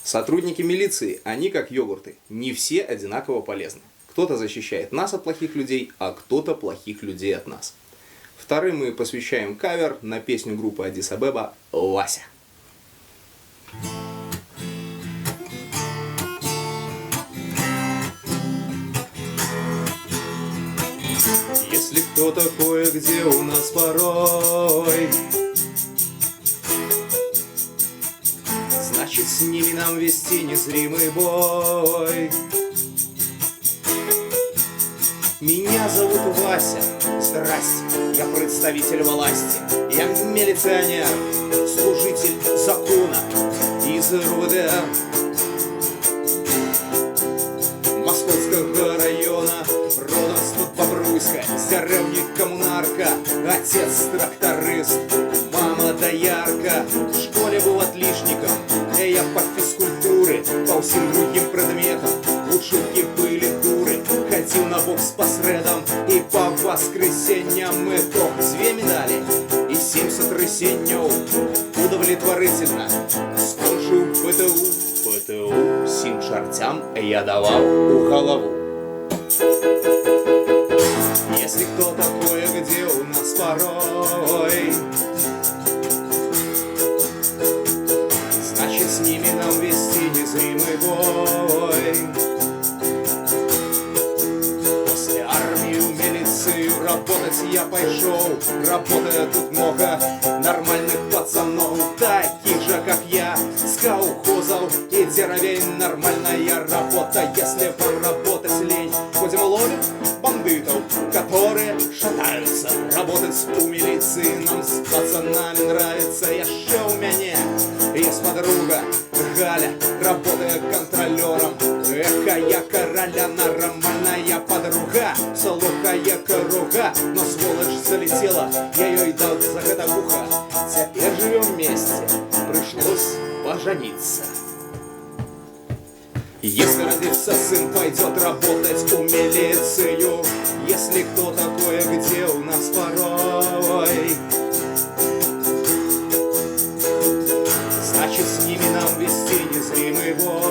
Сотрудники милиции, они как йогурты, не все одинаково полезны. Кто-то защищает нас от плохих людей, а кто-то плохих людей от нас. Вторым мы посвящаем кавер на песню группы Аддис Абеба «Вася». Если кто-то кое-где у нас порой, значит, с ними нам вести незримый бой. Меня зовут Вася, здрасте, я представитель власти, я милиционер, служитель закона из РУВД Московского района, родом с Бобруйска, с деревни Коммунарка, отец тракторист, мама доярка. В школе был отличником, я по физкультуре, по всем другим предметам училки были дуры. Ходил на бокс по средам и по воскресеньям. Мы то 2 медали и 7 сотрясений. Удовлетворительно скончил ПТУ, всем чертям я давал голову. Если кто-то кое-где у нас порой, значит, с ними нам вести незримый бой. После армии в милицию работать я пошел. Работает тут много нормальных пацанов, таких же, как я, с колхозов и деревень. Нормальная работа, если поработать лень. Ходим ловим бандитов, которые шатаются. Работать у милиции нам с пацанами нравится. Еще у меня есть подруга Галя, работает контролером. Я короля, нормальная подруга, слухая круга, но сволочь залетела, я ее и дал за это в ухо. Теперь живем вместе, пришлось пожениться. Если родится сын, пойдет работать в милицию. Если кто такое, где у нас порой, значит, с ними нам вести незримый бой.